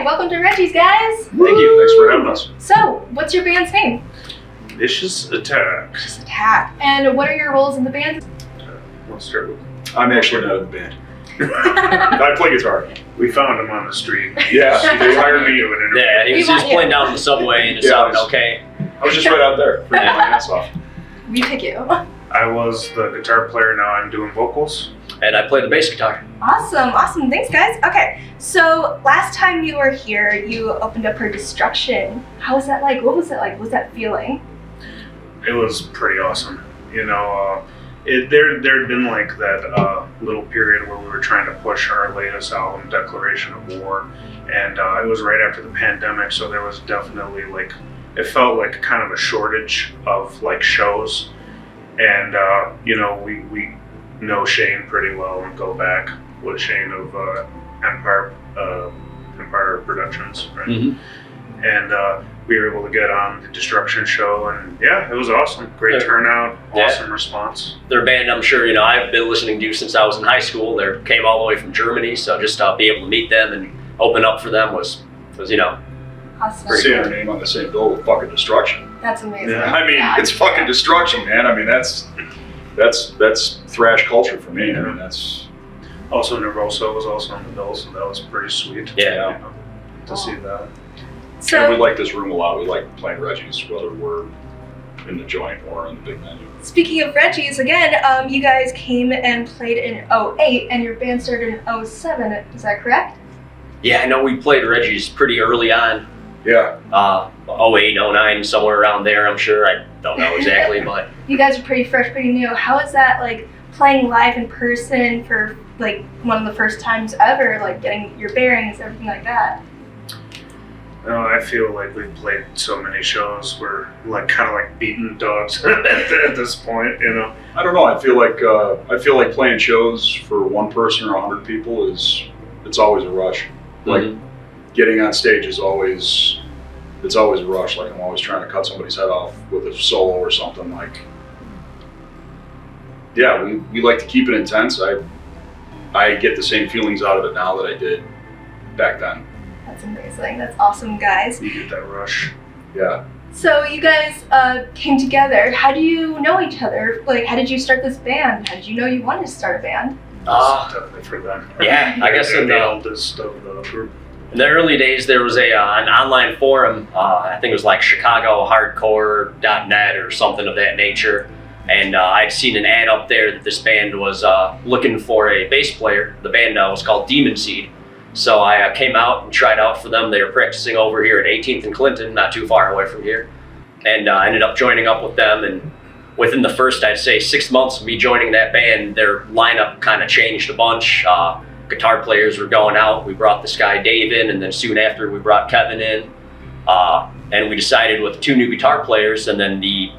Alright, welcome to Reggies, guys! Thank you, thanks for having us. So, what's your band's name? Vicious Attack. Vicious Attack. And what are your roles in the band? Let's start with. I'm actually not in the band. I play guitar. We found him on the street. Yeah, They hired me to an interview. Yeah, he was just playing down in the subway and it sounded okay. I was just right out there, freaking my ass off. We pick you. I was the guitar player, now I'm doing vocals. And I play the bass guitar. Awesome. Thanks, guys. Okay, so last time you were here, you opened up for Destruction. How was that like? What was it like? What was that feeling? It was pretty awesome. You know, there'd been like that little period where we were trying to push our latest album, Declaration of War, and it was right after the pandemic, so there was definitely like, it felt like kind of a shortage of like shows, and you know, we know Shane pretty well and go back with Shane of Empire Productions, right? Mm-hmm. And we were able to get on the Destruction show, and yeah, it was awesome. Great turnout, awesome response. Their band, I'm sure, you know, I've been listening to since I was in high school. They came all the way from Germany, so just be able to meet them and open up for them was you know. Awesome. Seeing our name on the same bill with fucking Destruction. That's amazing. Yeah. I mean, it's fucking Destruction, man. I mean, that's thrash culture for me. I mean, that's... Also, Nervoso was also on the bill, so that was pretty sweet. Yeah. You know, to see that. And we So, like this room a lot. We like playing Reggies, whether we're in the joint or in the big menu. speaking of Reggies, again, you guys came and played in 08, and your band started in 07, is that correct? Yeah, I know we played Reggies pretty early on. Yeah. 08, 09, somewhere around there, I'm sure. I don't know exactly, but... You guys are pretty fresh, pretty new. How is that, like, playing live in person for, like, one of the first times ever, like, getting your bearings, everything like that? I feel like we've played so many shows. We're like kind of like beaten dogs at this point, you know. I don't know. I feel like playing shows for one person or 100 people it's always a rush. Like getting on stage is always a rush. Like I'm always trying to cut somebody's head off with a solo or something. Like, yeah, we like to keep it intense. I get the same feelings out of it now that I did back then. That's amazing. That's awesome, guys. You get that rush. Yeah. So you guys came together. How do you know each other? Like, how did you start this band? How did you know you wanted to start a band? Definitely for them. Yeah, I guess They're in the the, oldest of the group. in the early days, there was an online forum. I think it was like ChicagoHardcore.net or something of that nature. And I'd seen an ad up there that this band was looking for a bass player. The band was called Demon Seed. So I came out and tried out for them. They were practicing over here at 18th and Clinton, not too far away from here. And I ended up joining up with them. And within the first, I'd say, 6 months of me joining that band, their lineup kind of changed a bunch. Guitar players were going out. We brought this guy Dave in, and then soon after we brought Kevin in. And we decided with 2 new guitar players and then the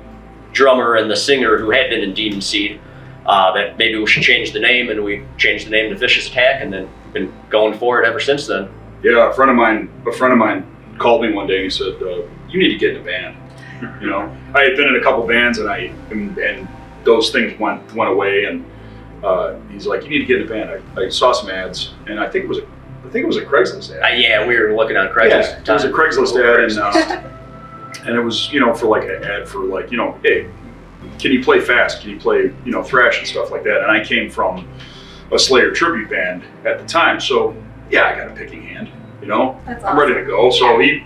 drummer and the singer who had been in Demon Seed, that maybe we should change the name, and we changed the name to Vicious Attack, and then been going for it ever since then. Yeah, a friend of mine called me one day and he said, "You need to get in a band." You know, I had been in a couple bands and those things went away, and he's like, "You need to get in a band." I saw some ads, and I think it was a Craigslist ad. Yeah, we were looking on Craigslist. Yeah, it was a Craigslist ad, and it was, you know, for like an ad for like, you know, hey, can you play fast? Can you play, you know, thrash and stuff like that? And I came from a Slayer tribute band at the time, so yeah, I got a picking hand, you know. That's I'm ready to go. So we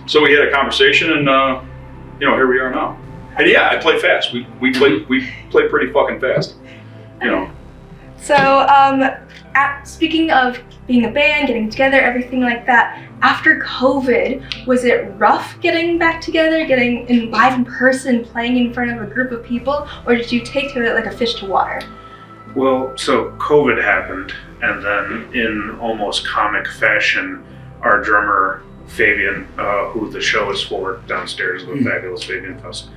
had a conversation, and you know, here we are now. And yeah, I play fast. We play pretty fucking fast, you know. So, speaking of being a band, getting together, everything like that, after COVID, was it rough getting back together, getting in live in person, playing in front of a group of people, or did you take to it like a fish to water? Well, so COVID happened, and then in almost comic fashion, our drummer Fabian, who the show is for downstairs, the Fabulous Fabian Fest,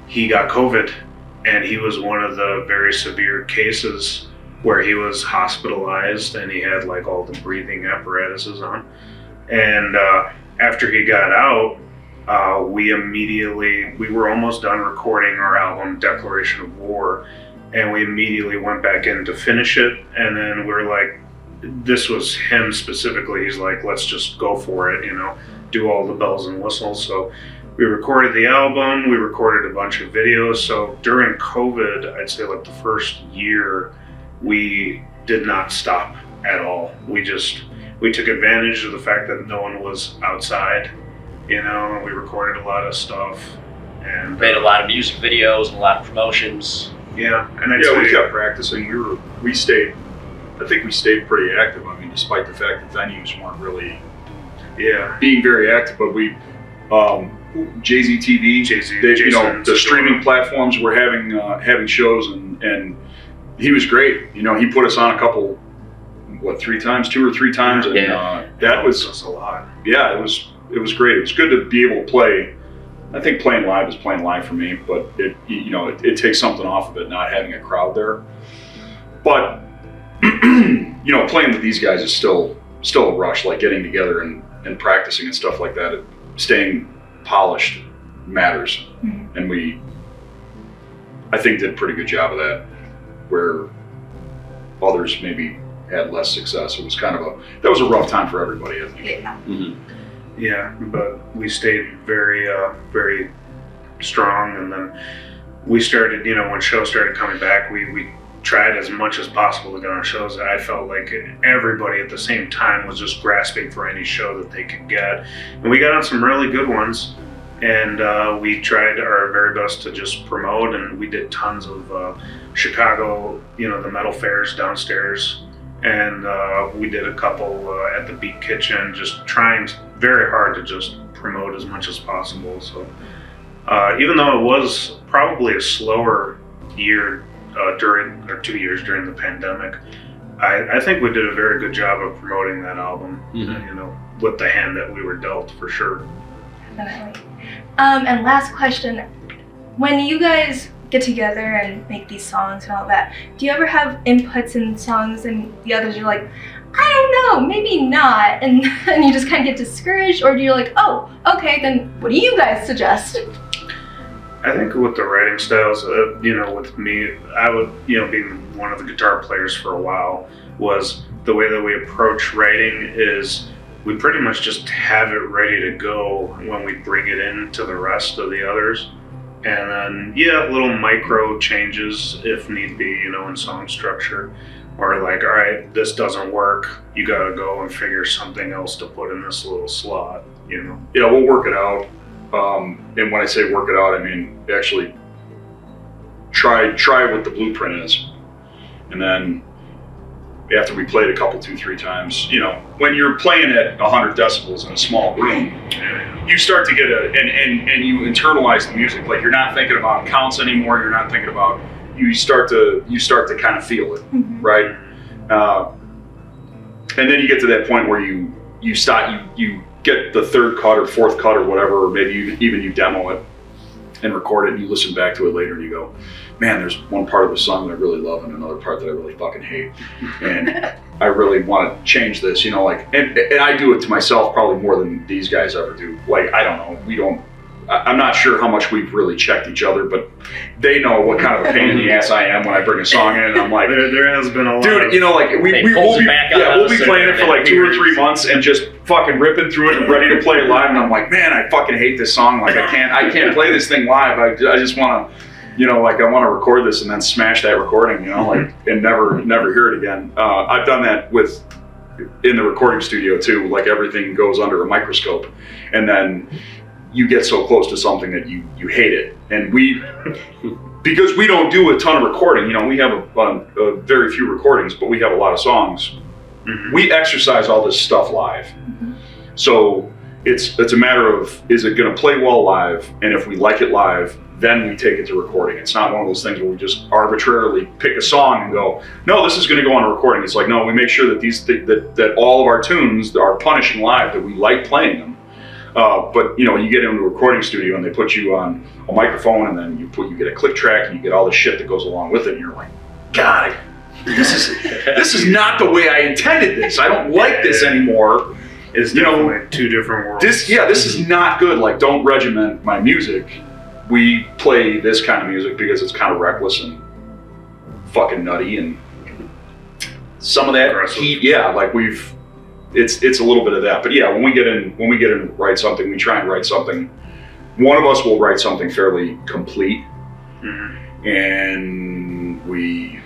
he got COVID, and he was one of the very severe cases where he was hospitalized and he had like all the breathing apparatuses on. And after he got out, we were almost done recording our album Declaration of War, and we immediately went back in to finish it, and then we were like, this was him specifically. He's like, let's just go for it, do all the bells and whistles. So we recorded the album, we recorded a bunch of videos. So during COVID, I'd say like the first year, we did not stop at all. We took advantage of the fact that no one was outside, and we recorded a lot of stuff. And made a lot of music videos and a lot of promotions. Yeah, and we kept practicing. We stayed pretty active. I mean, despite the fact that venues weren't really being very active, but we Reggies TV, the streaming platforms were having shows, and he was great. He put us on a couple, 2 or 3 times, and that was a lot. Yeah, it was great. It was good to be able to play. I think playing live is playing live for me, but it takes something off of it not having a crowd there. But playing with these guys is still a rush. Like getting together and practicing and stuff like that. Staying polished matters, and I think did a pretty good job of that. Where others maybe had less success. It was that was a rough time for everybody, I think. Yeah. Mm-hmm. Yeah, but we stayed very, very strong, and then we started, when shows started coming back, we tried as much as possible to get on shows. I felt like everybody at the same time was just grasping for any show that they could get, and we got on some really good ones, and we tried our very best to just promote, and we did tons of Chicago, the metal fairs downstairs. And we did a couple at the Beat Kitchen, just trying very hard to just promote as much as possible. So even though it was probably a slower year 2 years during the pandemic, I think we did a very good job of promoting that album, with the hand that we were dealt, for sure. Definitely. And last question, when you guys get together and make these songs and all that, do you ever have inputs in songs and the others are like, I don't know, maybe not, and you just kind of get discouraged, or do you like, oh, okay, then what do you guys suggest? I think with the writing styles, with me, I would, being one of the guitar players for a while, was the way that we approach writing is we pretty much just have it ready to go when we bring it in to the rest of the others. And then, little micro changes if need be, in song structure. Or like, all right, this doesn't work. You gotta go and figure something else to put in this little slot, Yeah, we'll work it out. And when I say work it out, I mean actually try what the blueprint is. And then after we played a couple, 2-3 times, when you're playing at 100 decibels in a small room, you start to get and you internalize the music. Like you're not thinking about counts anymore. You're not thinking about, you start to kind of feel it, right? And then you get to that point where you get the third cut or fourth cut or whatever, or maybe even you demo it and record it and you listen back to it later and you go, man, there's one part of the song that I really love and another part that I really fucking hate. And I really want to change this, and I do it to myself probably more than these guys ever do. Like, I don't know, I'm not sure how much we've really checked each other, but they know what kind of a pain in the ass I am when I bring a song in and I'm like, there has been a lot. Dude, we'll be playing it for like 2 or 3 months and just fucking ripping through it and ready to play it live, and I'm like, man, I fucking hate this song. Like I can't play this thing live. I just want to, I want to record this and then smash that recording, and never hear it again. I've done that in the recording studio too. Like everything goes under a microscope, and then you get so close to something that you hate it. And because we don't do a ton of recording, we have a very few recordings, but we have a lot of songs. We exercise all this stuff live. So it's a matter of, is it going to play well live? And if we like it live, then we take it to recording. It's not one of those things where we just arbitrarily pick a song and go, no, this is going to go on a recording. It's like, no, we make sure that that all of our tunes are punishing live, that we like playing them. But you get into a recording studio and they put you on a microphone, and then you get a click track and you get all the shit that goes along with it, and you're like, God, this is not the way I intended this. I don't like this anymore. It's definitely 2 different worlds. This is not good. Like, don't regiment my music. We play this kind of music because it's kind of reckless and fucking nutty, and some of that Aggressive. heat, yeah, like it's a little bit of that. But yeah, when we get in to write something, we try and write something. One of us will write something fairly complete, and we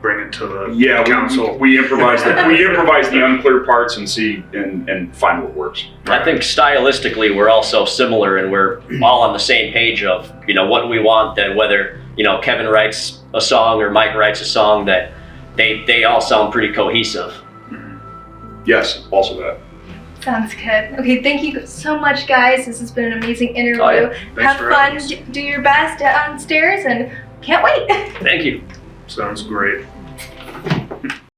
Bring it to the council. We improvise the unclear parts and see and find what works. I think stylistically we're also similar, and we're all on the same page of what we want. That whether Kevin writes a song or Mike writes a song, that they all sound pretty cohesive. Yes, also that. Sounds good. Okay, thank you so much, guys. This has been an amazing interview. Oh, yeah. Have for fun, having us. do your best downstairs, and can't wait. Thank you. Sounds great.